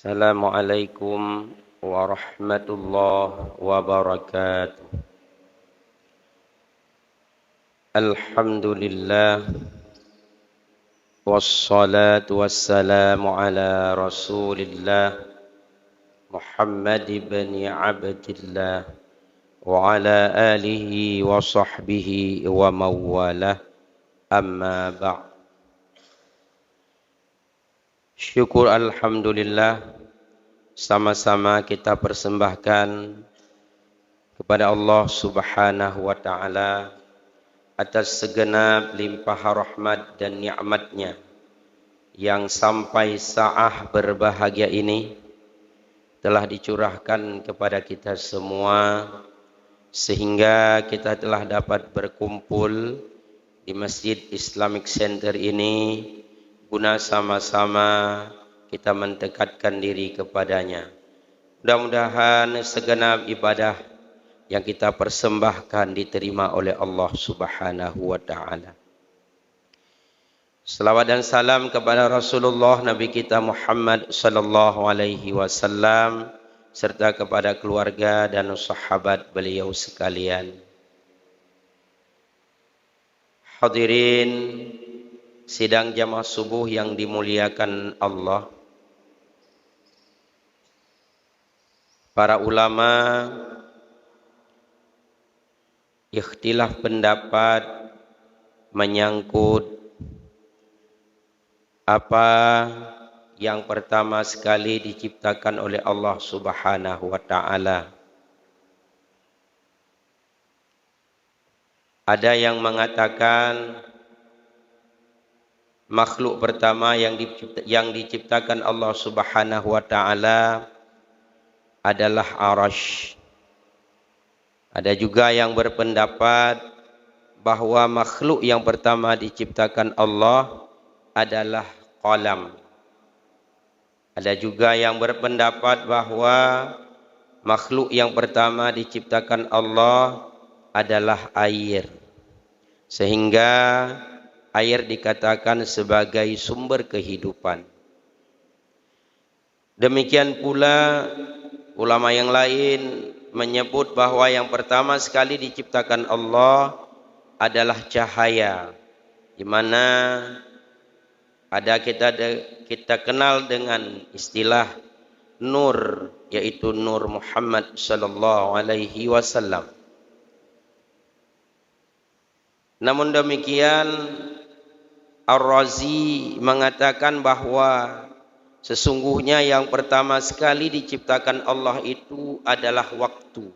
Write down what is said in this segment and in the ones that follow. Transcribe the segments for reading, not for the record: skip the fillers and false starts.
Assalamualaikum warahmatullahi wabarakatuh. Alhamdulillah wassalatu wassalamu ala Rasulillah Muhammad ibn Abdillah wa ala alihi wa sahbihi wa mawalah, amma ba'd. Syukur alhamdulillah, sama-sama kita persembahkan kepada Allah Subhanahu wa taala atas segenap limpah rahmat dan nikmatnya yang sampai saat berbahagia ini telah dicurahkan kepada kita semua, sehingga kita telah dapat berkumpul di Masjid Islamic Center ini guna sama-sama kita mendekatkan diri kepadanya. Mudah-mudahan segenap ibadah yang kita persembahkan diterima oleh Allah Subhanahu wa taala. Selawat dan salam kepada Rasulullah Nabi kita Muhammad sallallahu alaihi wasallam serta kepada keluarga dan sahabat beliau sekalian. Hadirin sidang jamaah subuh yang dimuliakan Allah. Para ulama ikhtilaf pendapat menyangkut apa yang pertama sekali diciptakan oleh Allah Subhanahu wa taala. Ada yang mengatakan makhluk pertama yang diciptakan Allah Subhanahu wa taala adalah arasy. Ada juga yang berpendapat bahwa makhluk yang pertama diciptakan Allah adalah qalam. Ada juga yang berpendapat bahwa makhluk yang pertama diciptakan Allah adalah air. Sehingga air dikatakan sebagai sumber kehidupan. Demikian pula ulama yang lain menyebut bahwa yang pertama sekali diciptakan Allah adalah cahaya, di mana ada kita kenal dengan istilah nur, yaitu nur Muhammad sallallahu alaihi wasallam. Namun demikian, Ar-Razi mengatakan bahwa sesungguhnya yang pertama sekali diciptakan Allah itu adalah waktu.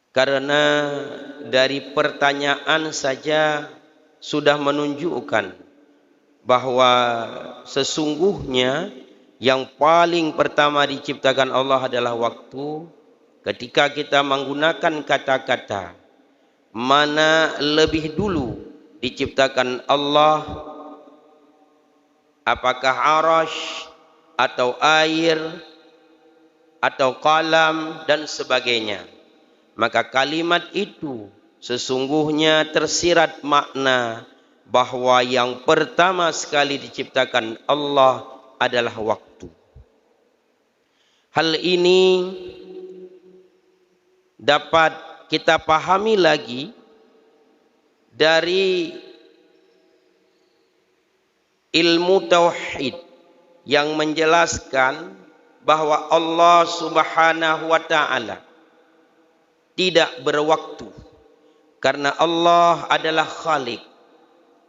Karena dari pertanyaan saja sudah menunjukkan bahwa sesungguhnya yang paling pertama diciptakan Allah adalah waktu. Ketika kita menggunakan kata-kata mana lebih dulu diciptakan Allah, apakah arasy atau air atau qalam dan sebagainya, maka kalimat itu sesungguhnya tersirat makna bahwa yang pertama sekali diciptakan Allah adalah waktu. Hal ini dapat kita pahami lagi dari ilmu tauhid yang menjelaskan bahwa Allah Subhanahu wa taala tidak berwaktu karena Allah adalah Khalik.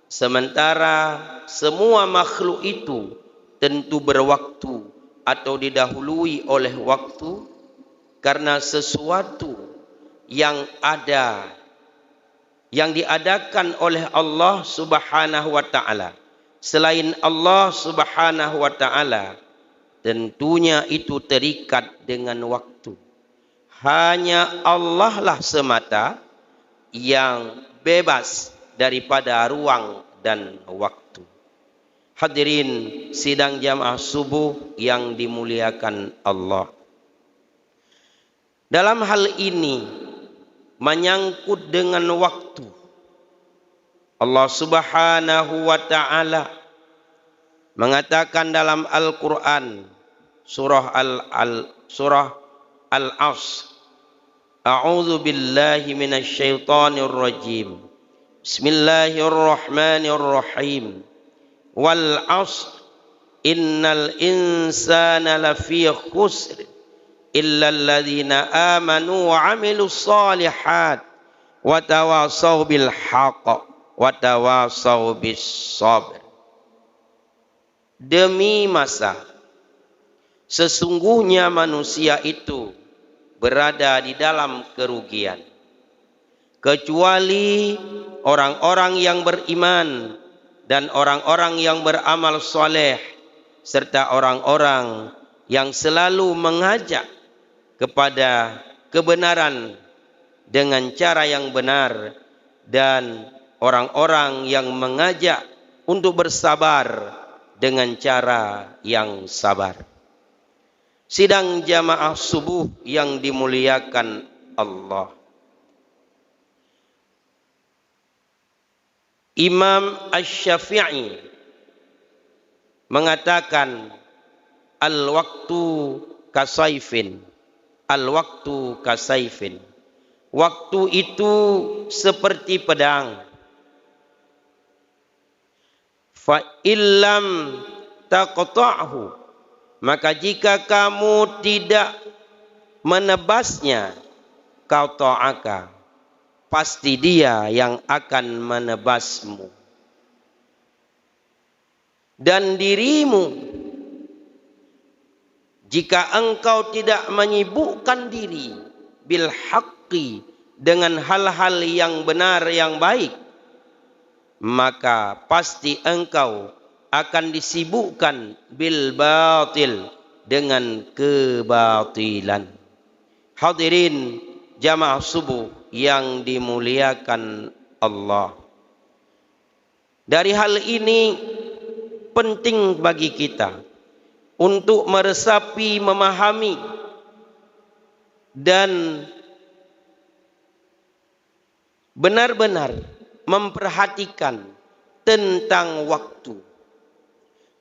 Sementara semua makhluk itu tentu berwaktu atau didahului oleh waktu, karena sesuatu yang ada yang diadakan oleh Allah Subhanahu wa taala selain Allah Subhanahu wa taala tentunya itu terikat dengan waktu. Hanya Allah lah semata yang bebas daripada ruang dan waktu. Hadirin sidang jamaah subuh yang dimuliakan Allah. Dalam hal ini menyangkut dengan waktu, Allah Subhanahu wa taala mengatakan dalam Al-Quran surah Al-Asr, A'udzu billahi minasyaitonir rajim. Bismillahirrahmanirrahim. Wal 'asr innal insana lafi khusr illa alladzina amanu wa 'amilus shalihat wa tawasaw bil haqq wa tawasaw bis sabr. Demi masa, sesungguhnya manusia itu berada di dalam kerugian, kecuali orang-orang yang beriman dan orang-orang yang beramal soleh, serta orang-orang yang selalu mengajak kepada kebenaran dengan cara yang benar, dan orang-orang yang mengajak untuk bersabar dengan cara yang sabar. Sidang jamaah subuh yang dimuliakan Allah, Imam Asy-Syafi'i mengatakan al-waktu kasaifin, al-waktu kasaifin. Waktu itu seperti pedang. Fa illam taqta'hu, maka jika kamu tidak menebasnya, qata'aka, pasti dia yang akan menebasmu. Dan dirimu, jika engkau tidak menyibukkan diri bil haqqi, dengan hal-hal yang benar yang baik, maka pasti engkau akan disibukkan bil batil, dengan kebatilan. Hadirin jamaah subuh yang dimuliakan Allah, dari hal ini penting bagi kita untuk meresapi, memahami, dan benar-benar memperhatikan tentang waktu.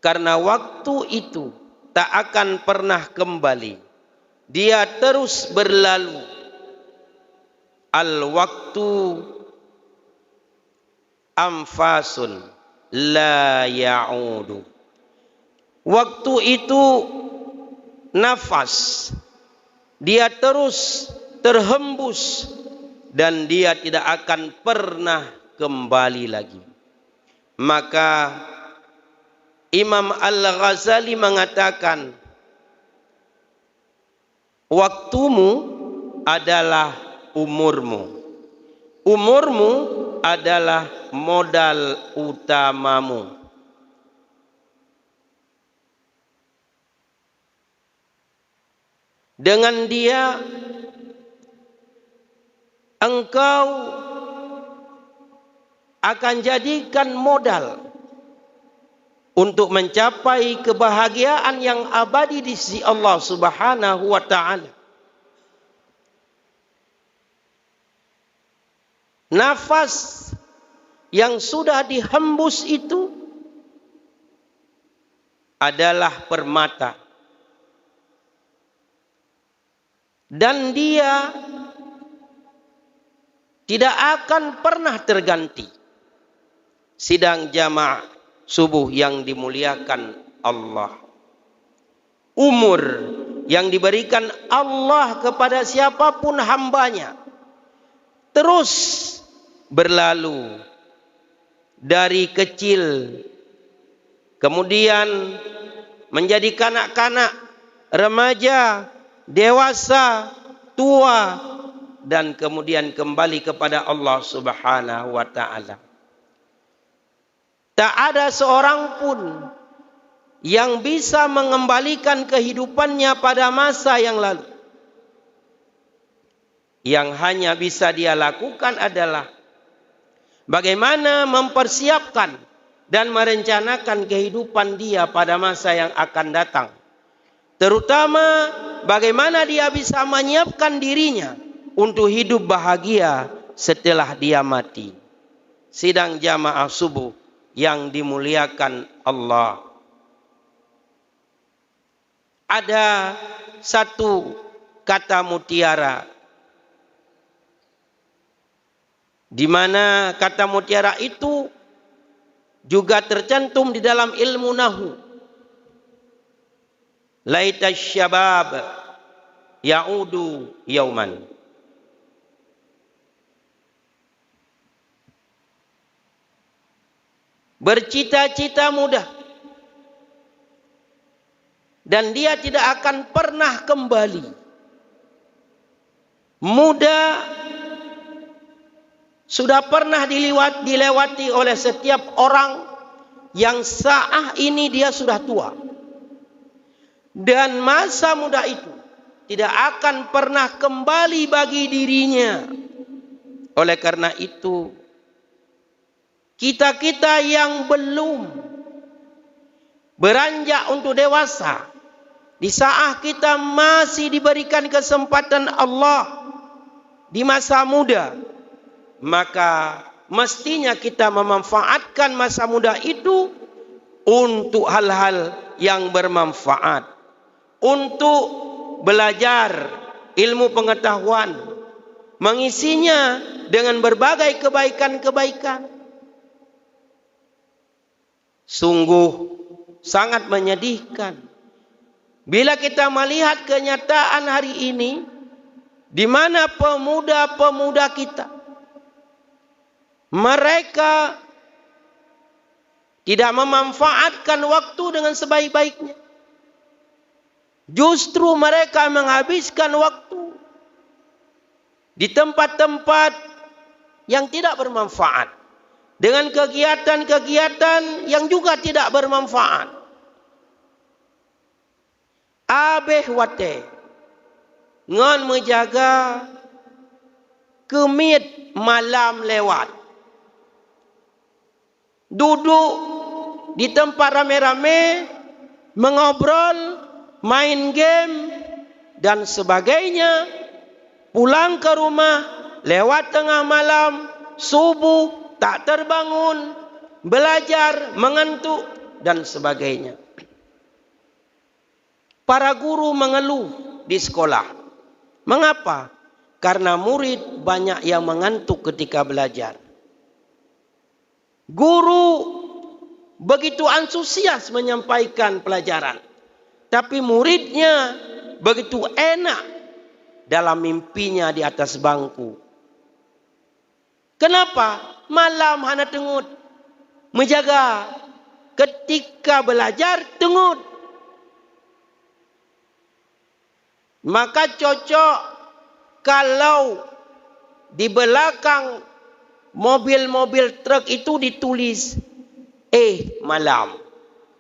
Karena waktu itu tak akan pernah kembali, dia terus berlalu. Al-waktu anfasun la ya'udu. Waktu itu nafas, dia terus terhembus dan dia tidak akan pernah kembali lagi. Maka Imam Al-Ghazali mengatakan, waktumu adalah umurmu. Umurmu adalah modal utamamu. Dengan dia engkau akan jadikan modal untuk mencapai kebahagiaan yang abadi di sisi Allah Subhanahu wa ta'ala. Nafas yang sudah dihembus itu adalah permata, dan dia tidak akan pernah terganti. Sidang jamaah subuh yang dimuliakan Allah, umur yang diberikan Allah kepada siapapun hambanya terus berlalu, dari kecil kemudian menjadi kanak-kanak, remaja, dewasa, tua, dan kemudian kembali kepada Allah Subhanahu wa ta'ala. Tak ada seorang pun yang bisa mengembalikan kehidupannya pada masa yang lalu. Yang hanya bisa dia lakukan adalah bagaimana mempersiapkan dan merencanakan kehidupan dia pada masa yang akan datang. Terutama bagaimana dia bisa menyiapkan dirinya untuk hidup bahagia setelah dia mati. Sidang jamaah subuh yang dimuliakan Allah, ada satu kata mutiara, di mana kata mutiara itu juga tercantum di dalam ilmu nahu. Laita syabab ya'udu yauman. Bercita-cita muda, dan dia tidak akan pernah kembali. Muda sudah pernah dilewati oleh setiap orang yang saat ini dia sudah tua. Dan masa muda itu tidak akan pernah kembali bagi dirinya. Oleh karena itu, kita-kita yang belum beranjak untuk dewasa, di saat kita masih diberikan kesempatan Allah di masa muda, maka mestinya kita memanfaatkan masa muda itu untuk hal-hal yang bermanfaat, untuk belajar ilmu pengetahuan, mengisinya dengan berbagai kebaikan-kebaikan. Sungguh sangat menyedihkan bila kita melihat kenyataan hari ini, di mana pemuda-pemuda kita, mereka tidak memanfaatkan waktu dengan sebaik-baiknya. Justru mereka menghabiskan waktu di tempat-tempat yang tidak bermanfaat, dengan kegiatan-kegiatan yang juga tidak bermanfaat. Abeh wate ngan menjaga kemit malam lewat, duduk di tempat rame-rame, mengobrol, main game dan sebagainya, pulang ke rumah lewat tengah malam, subuh tak terbangun, belajar, mengantuk dan sebagainya. Para guru mengeluh di sekolah. Mengapa? Karena murid banyak yang mengantuk ketika belajar. Guru begitu antusias menyampaikan pelajaran, tapi muridnya begitu enak dalam mimpinya di atas bangku. Kenapa? Malam hana tengut, menjaga ketika belajar tengut. Maka cocok kalau di belakang mobil-mobil truk itu ditulis malam.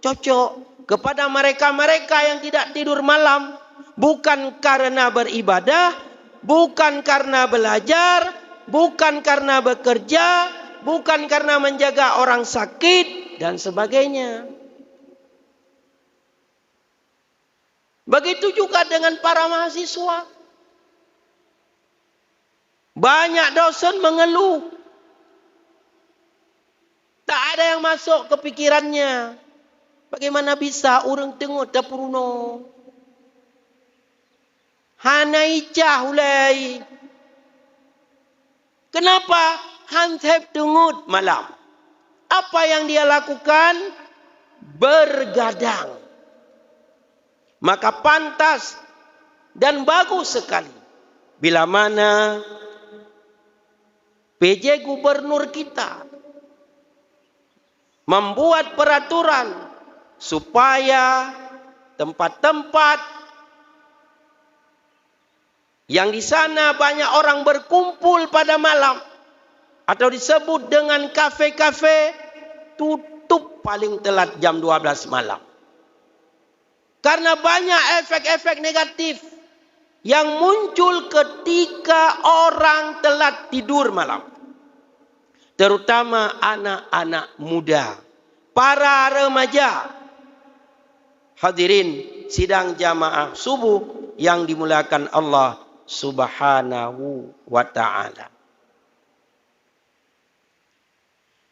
Cocok kepada mereka-mereka yang tidak tidur malam, bukan karena beribadah, bukan karena belajar, bukan karena bekerja, bukan karena menjaga orang sakit dan sebagainya. Begitu juga dengan para mahasiswa. Banyak dosen mengeluh, tak ada yang masuk ke pikirannya. Bagaimana bisa orang tengok dapuruno? Hana icah ulai. Kenapa? Hansep tengut malam. Apa yang dia lakukan? Bergadang. Maka pantas dan bagus sekali bila mana PJ Gubernur kita membuat peraturan supaya tempat-tempat yang di sana banyak orang berkumpul pada malam atau disebut dengan kafe-kafe tutup paling telat jam 12 malam. Karena banyak efek-efek negatif yang muncul ketika orang telat tidur malam. Terutama anak-anak muda, para remaja. Hadirin sidang jamaah subuh yang dimuliakan Allah Subhanahu wa ta'ala.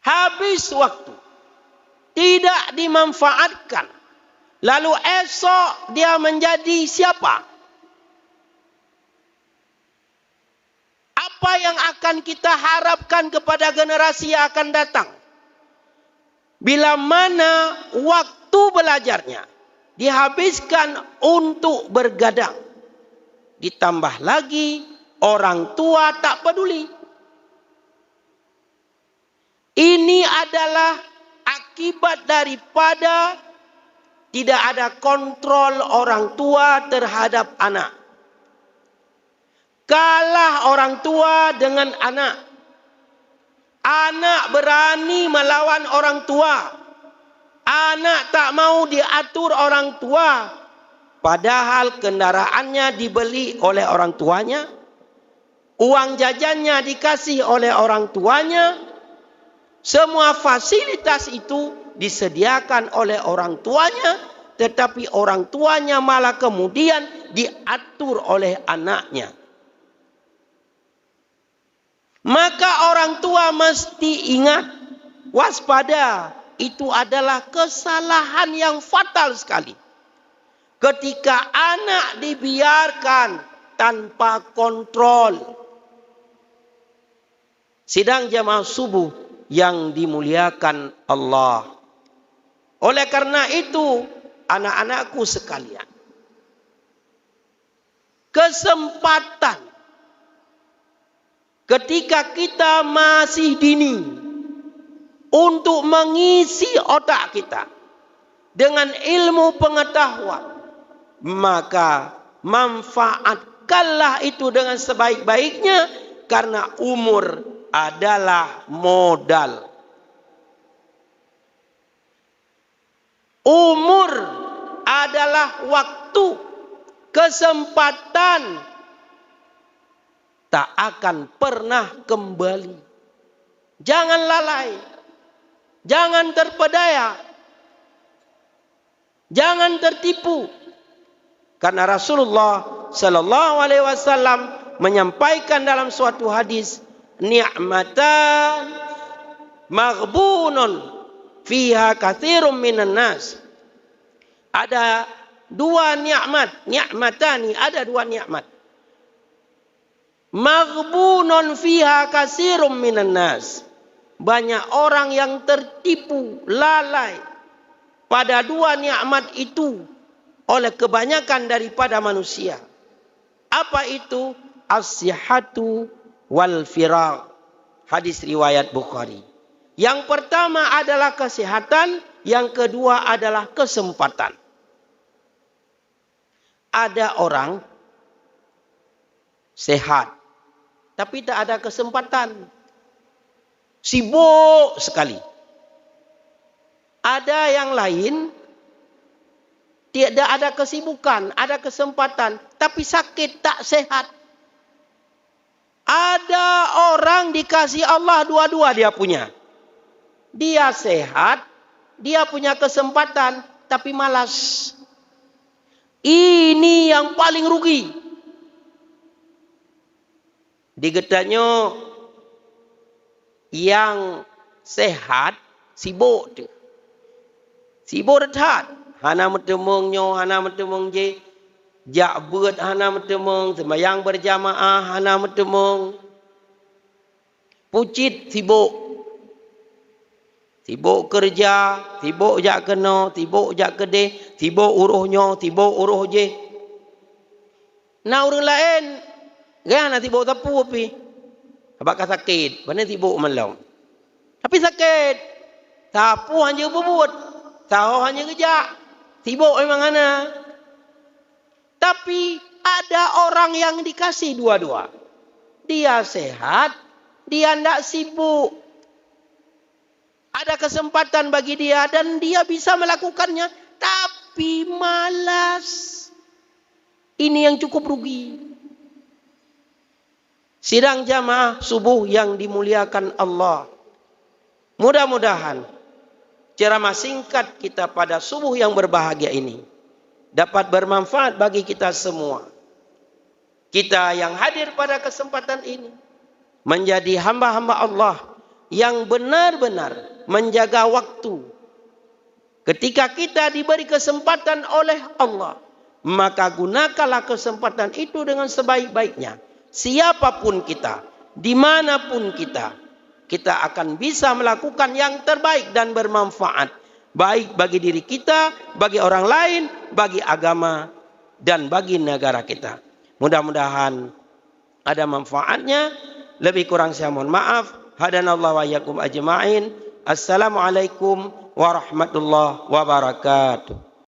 Habis waktu, tidak dimanfaatkan Lalu esok dia menjadi siapa? Apa yang akan kita harapkan kepada generasi yang akan datang? Bila mana waktu belajarnya dihabiskan untuk bergadang. Ditambah lagi orang tua tak peduli. Ini adalah akibat daripada tidak ada kontrol orang tua terhadap anak. Kalah orang tua dengan anak. Anak berani melawan orang tua. Anak tak mau diatur orang tua. Padahal kendaraannya dibeli oleh orang tuanya. Uang jajannya dikasih oleh orang tuanya. Semua fasilitas itu disediakan oleh orang tuanya. Tetapi orang tuanya malah kemudian diatur oleh anaknya. Maka orang tua mesti ingat, waspada. Itu adalah kesalahan yang fatal sekali. Ketika anak dibiarkan tanpa kontrol. Sidang jamaah subuh yang dimuliakan Allah. Oleh karena itu, anak-anakku sekalian, kesempatan ketika kita masih dini untuk mengisi otak kita dengan ilmu pengetahuan, maka manfaatkanlah itu dengan sebaik-baiknya, karena umur adalah modal. Umur adalah waktu, kesempatan tak akan pernah kembali. Jangan lalai, jangan terpedaya, jangan tertipu. Karena Rasulullah sallallahu alaihi wasallam menyampaikan dalam suatu hadis, ni'matan maghbunun fiha katsirun minan nas. Ada dua nikmat, ni'matani, ada dua nikmat. Maghbunun fiha katsirun minan nas. Banyak orang yang tertipu, lalai pada dua nikmat itu oleh kebanyakan daripada manusia. Apa itu? As-sihhatu wal firagh. Hadis riwayat Bukhari. Yang pertama adalah kesehatan, yang kedua adalah kesempatan. Ada orang sehat, tapi tak ada kesempatan. Sibuk sekali. Ada yang lain tidak ada kesibukan, ada kesempatan, tapi sakit, tak sehat. Ada orang dikasih Allah dua-dua dia punya. Dia sehat, dia punya kesempatan, tapi malas. Ini yang paling rugi. Digetanyo yang sehat, sibuk tu. Sibuk rehat. Hana metemungnya, hana metemung je. Jak buat hana metemung, sembahyang berjamaah hana metemung. Pucit sibuk. Sibuk kerja, sibuk jak kena, sibuk jak kedai, sibuk uruhnya, sibuk uruh je. Nah orang lain, kan nak sibuk tapu api. Abak sakit, mana sibuk malam. Tapi sakit. Tapu hanya berbuat. Tahu hanya kerja. Sibuk memang ana. Tapi ada orang yang dikasih dua-dua. Dia sehat, dia tidak sibuk. Ada kesempatan bagi dia dan dia bisa melakukannya. Tapi malas. Ini yang cukup rugi. Sidang jamaah subuh yang dimuliakan Allah. Mudah-mudahan ceramah singkat kita pada subuh yang berbahagia ini dapat bermanfaat bagi kita semua. Kita yang hadir pada kesempatan ini menjadi hamba-hamba Allah yang benar-benar menjaga waktu, Ketika kita diberi kesempatan oleh Allah, maka gunakanlah kesempatan itu dengan sebaik-baiknya. Siapapun kita, dimanapun kita, kita akan bisa melakukan yang terbaik dan bermanfaat. Baik bagi diri kita, bagi orang lain, bagi agama, dan bagi negara kita. Mudah-mudahan ada manfaatnya. Lebih kurang saya mohon maaf. Hadanallahu wa iyyakum ajma'in. Assalamualaikum warahmatullahi wabarakatuh.